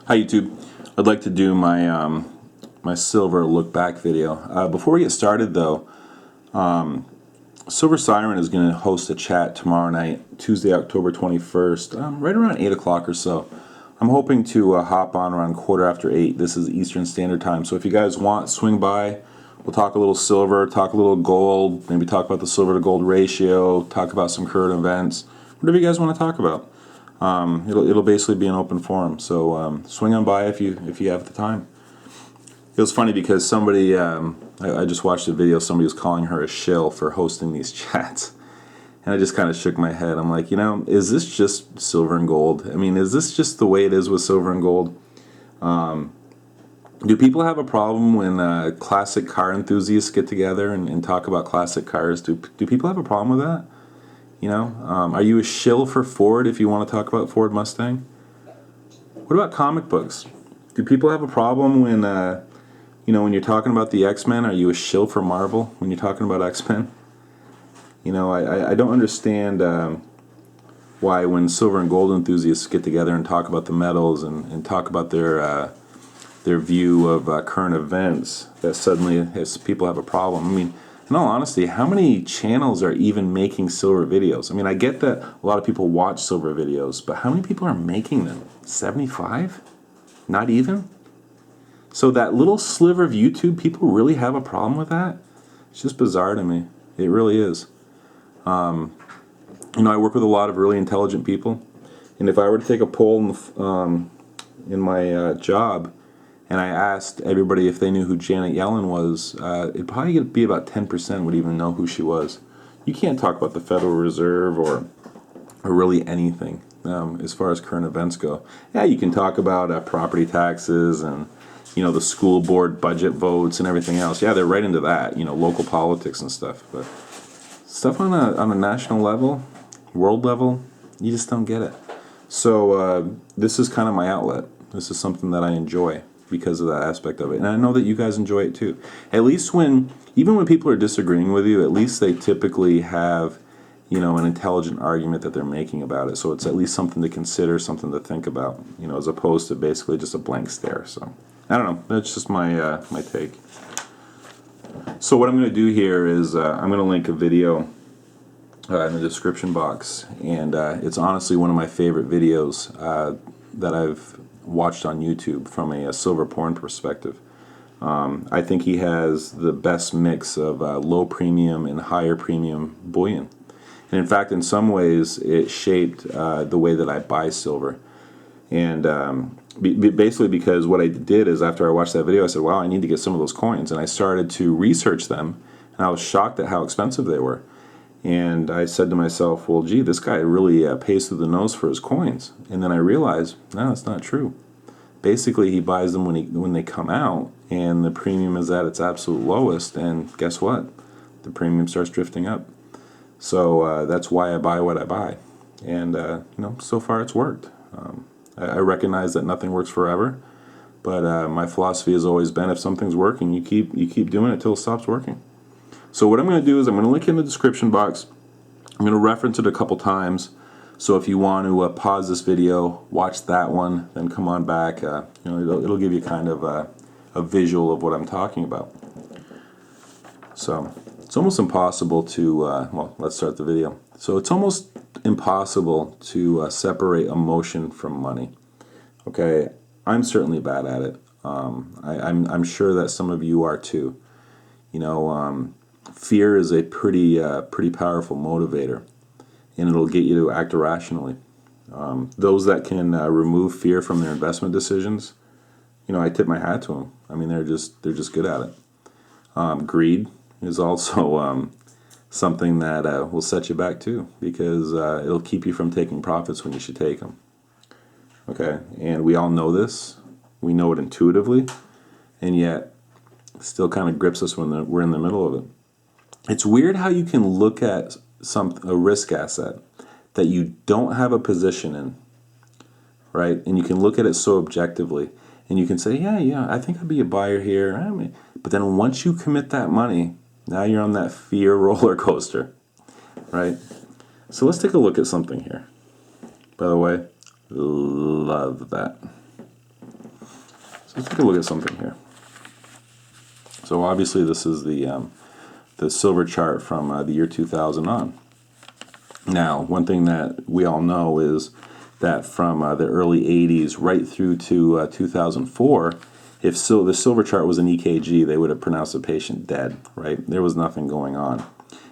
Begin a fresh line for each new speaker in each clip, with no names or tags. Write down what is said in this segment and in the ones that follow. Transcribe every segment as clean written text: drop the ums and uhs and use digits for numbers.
Hi YouTube. I'd like to do my my silver look back video. Before we get started though, Silver Siren is going to host a chat tomorrow night, Tuesday, October 21st, right around 8 o'clock or so. I'm hoping to hop on around 8:15. This is Eastern Standard Time. So if you guys want, swing by. We'll talk a little silver, talk a little gold, maybe talk about the silver to gold ratio, talk about some current events, whatever you guys want to talk about. It'll basically be an open forum, so swing on by if you have the time. It was funny because somebody, I just watched a video, somebody was calling her a shill for hosting these chats, and I just kind of shook my head. I'm like, is this just silver and gold? I mean, is this just the way it is with silver and gold? Do people have a problem when classic car enthusiasts get together and talk about classic cars? Do people have a problem with that? Are you a shill for Ford if you want to talk about Ford Mustang? What about comic books? Do people have a problem when, when you're talking about the X-Men? Are you a shill for Marvel when you're talking about X-Men? I don't understand why when silver and gold enthusiasts get together and talk about the metals and talk about their view of current events, that suddenly people have a problem. I mean, in all honesty, how many channels are even making silver videos? I mean, I get that a lot of people watch silver videos, but how many people are making them? 75? Not even? So that little sliver of YouTube, people really have a problem with that? It's just bizarre to me. It really is. I work with a lot of really intelligent people, and if I were to take a poll in my job, and I asked everybody if they knew who Janet Yellen was, it'd probably be about 10% would even know who she was. You can't talk about the Federal Reserve or really anything as far as current events go. Yeah, you can talk about property taxes and the school board budget votes and everything else. Yeah, they're right into that. Local politics and stuff. But stuff on a national level, world level, you just don't get it. So this is kind of my outlet. This is something that I enjoy because of that aspect of it, and I know that you guys enjoy it too. At least even when people are disagreeing with you, at least they typically have an intelligent argument that they're making about it. So it's at least something to consider, something to think about, as opposed to basically just a blank stare. So I don't know. That's just my my take. So what I'm going to do here is I'm going to link a video in the description box, and it's honestly one of my favorite videos that I've watched on YouTube from a silver porn perspective. I think he has the best mix of low premium and higher premium bullion. And in fact, in some ways, it shaped the way that I buy silver. And basically because what I did is after I watched that video, I said, wow, I need to get some of those coins. And I started to research them, and I was shocked at how expensive they were. And I said to myself, well, gee, this guy really pays through the nose for his coins. And then I realized, no, that's not true. Basically, he buys them when they come out, and the premium is at its absolute lowest. And guess what? The premium starts drifting up. So that's why I buy what I buy. And so far it's worked. I recognize that nothing works forever, but my philosophy has always been if something's working, you keep doing it till it stops working. So what I'm going to do is I'm going to link in the description box. I'm going to reference it a couple times. So if you want to pause this video, watch that one, then come on back. It'll give you kind of a visual of what I'm talking about. So it's almost impossible to, well, let's start the video. So it's almost impossible to separate emotion from money. Okay, I'm certainly bad at it. I'm sure that some of you are too. Fear is a pretty powerful motivator, and it'll get you to act irrationally. Those that can remove fear from their investment decisions, I tip my hat to them. I mean, they're just good at it. Greed is also something that will set you back too, because it'll keep you from taking profits when you should take them. Okay, and we all know this. We know it intuitively, and yet it still kind of grips us when we're in the middle of it. It's weird how you can look at a risk asset that you don't have a position in, right? And you can look at it so objectively, and you can say, yeah, I think I'd be a buyer here. But then once you commit that money, now you're on that fear roller coaster, right? So let's take a look at something here. By the way, love that. So let's take a look at something here. So obviously this is the silver chart from the year 2000 on. Now, one thing that we all know is that from the early 80s right through to 2004, if the silver chart was an EKG, they would have pronounced the patient dead, right? There was nothing going on.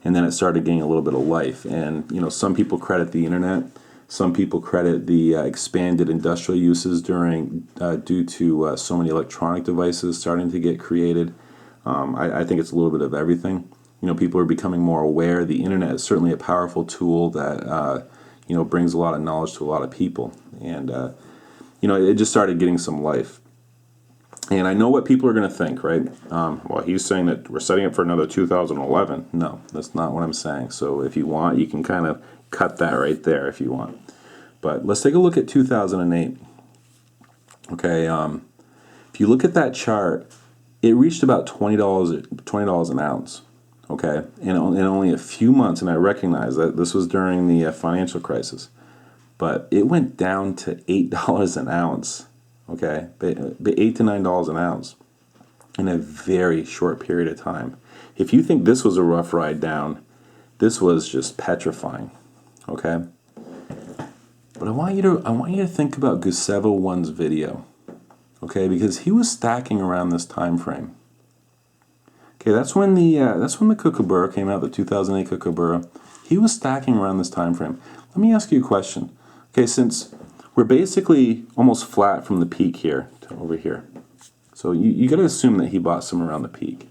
And then it started getting a little bit of life. And, some people credit the internet. Some people credit the expanded industrial uses due to so many electronic devices starting to get created. I think it's a little bit of everything. People are becoming more aware. The internet is certainly a powerful tool that, brings a lot of knowledge to a lot of people. And, it just started getting some life. And I know what people are going to think, right? Well, he's saying that we're setting up for another 2011. No, that's not what I'm saying. So if you want, you can kind of cut that right there if you want. But let's take a look at 2008. Okay, if you look at that chart, it reached about $20 an ounce. Okay, in only a few months, and I recognize that this was during the financial crisis, but it went down to $8 an ounce. Okay, $8 to $9 an ounce in a very short period of time. If you think this was a rough ride down, this was just petrifying. Okay, but I want you to think about Gusevo 1's video. Okay, because he was stacking around this time frame. Okay, that's when the Kookaburra came out, the 2008 Kookaburra. He was stacking around this time frame. Let me ask you a question. Okay, since we're basically almost flat from the peak here to over here, so you got to assume that he bought some around the peak.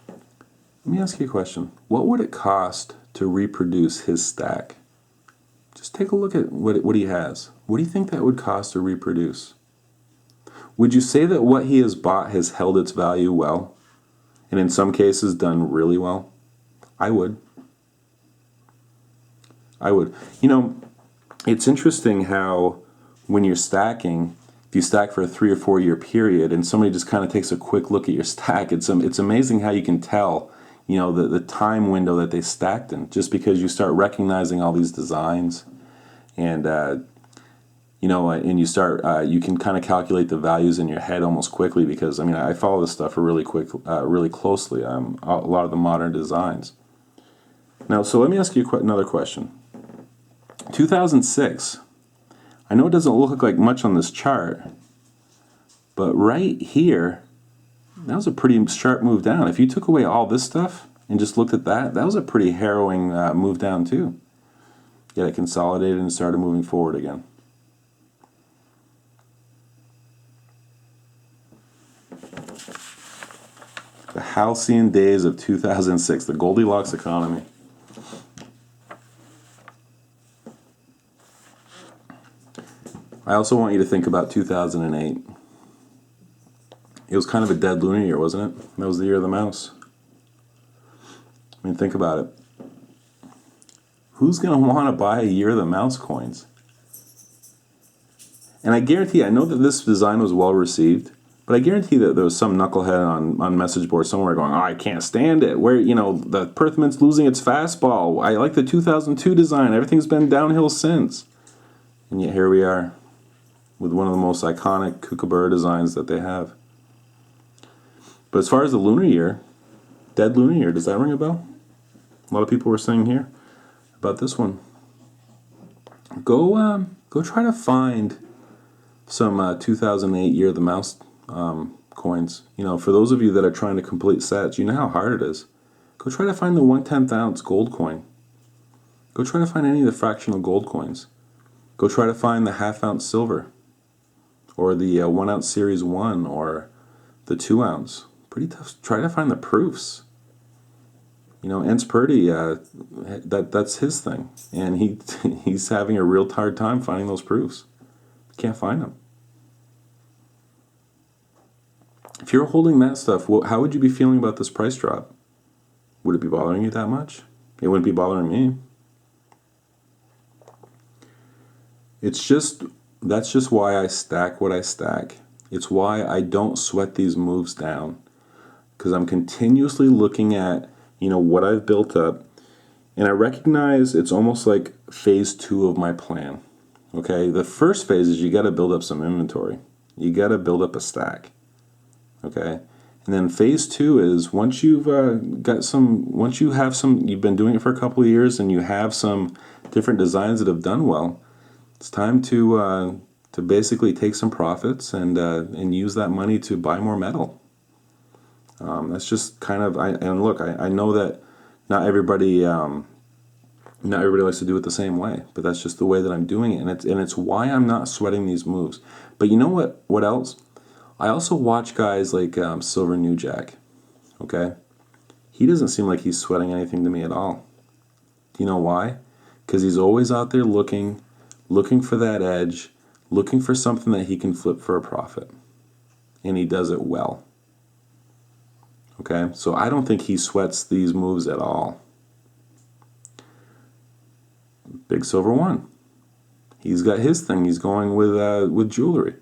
Let me ask you a question. What would it cost to reproduce his stack? Just take a look at what he has. What do you think that would cost to reproduce? Would you say that what he has bought has held its value well? And in some cases done really well? I would. It's interesting how when you're stacking, if you stack for a 3 or 4 year period and somebody just kind of takes a quick look at your stack, it's amazing how you can tell, the time window that they stacked in, just because you start recognizing all these designs and, and you can kind of calculate the values in your head almost quickly because, I follow this stuff really closely, a lot of the modern designs. Now, so let me ask you another question. 2006, I know it doesn't look like much on this chart, but right here, that was a pretty sharp move down. If you took away all this stuff and just looked at that, that was a pretty harrowing move down too. Yet it consolidated and started moving forward again. The halcyon days of 2006, the Goldilocks economy. I also want you to think about 2008. It was kind of a dead lunar year, wasn't it? That was the year of the mouse. Think about it. Who's going to want to buy a year of the mouse coins? And I guarantee, I know that this design was well received, but I guarantee that there was some knucklehead on message board somewhere going, I can't stand it. Where, the Perthman's losing its fastball. I like the 2002 design. Everything's been downhill since. And yet here we are with one of the most iconic Kookaburra designs that they have. But as far as the lunar year, dead lunar year, does that ring a bell? A lot of people were saying here about this one. Go try to find some 2008 Year of the Mouse coins. For those of you that are trying to complete sets, you know how hard it is. Go try to find the 1/10 ounce gold coin. Go try to find any of the fractional gold coins. Go try to find the 1/2 ounce silver, or the 1 ounce series 1, or the 2 ounce. Pretty tough. Try to find the proofs. Ence Purdy, that's his thing, and he's having a real hard time finding those proofs. Can't find them. If you're holding that stuff, how would you be feeling about this price drop? Would it be bothering you that much? It wouldn't be bothering me. That's just why I stack what I stack. It's why I don't sweat these moves down, because I'm continuously looking at what I've built up, and I recognize it's almost like phase 2 of my plan. Okay, the first phase is you got to build up some inventory. You got to build up a stack. Okay? And then phase 2 is once you've you've been doing it for a couple of years and you have some different designs that have done well, it's time to basically take some profits and use that money to buy more metal. That's just kind of, I know that not everybody likes to do it the same way, but that's just the way that I'm doing it, and it's why I'm not sweating these moves. But you know what? What else? I also watch guys like Silver New Jack. Okay, he doesn't seem like he's sweating anything to me at all. Do you know why? Because he's always out there looking for that edge, looking for something that he can flip for a profit, and he does it well. Okay, so I don't think he sweats these moves at all. Big Silver won. He's got his thing. He's going with jewelry.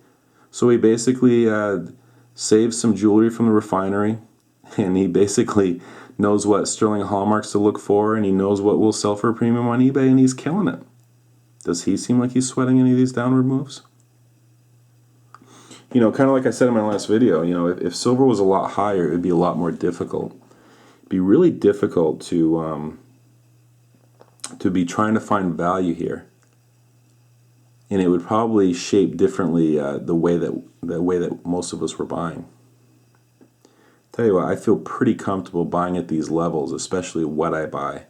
So he basically saves some jewelry from the refinery, and he basically knows what sterling hallmarks to look for, and he knows what will sell for a premium on eBay, and he's killing it. Does he seem like he's sweating any of these downward moves? You know, kind of like I said in my last video, you know, if silver was a lot higher, it would be a lot more difficult. It'd be really difficult to be trying to find value here. And it would probably shape differently the way that most of us were buying. Tell you what, I feel pretty comfortable buying at these levels, especially what I buy,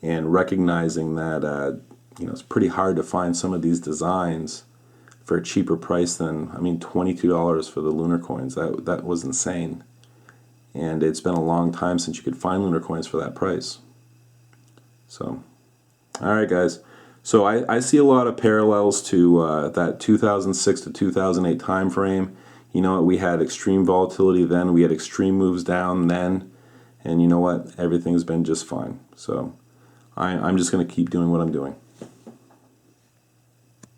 and recognizing that it's pretty hard to find some of these designs for a cheaper price than, $22 for the lunar coins. That was insane, and it's been a long time since you could find lunar coins for that price. So, all right, guys. So I see a lot of parallels to that 2006 to 2008 time frame. You know what? We had extreme volatility then. We had extreme moves down then. And you know what? Everything's been just fine. So I'm just going to keep doing what I'm doing.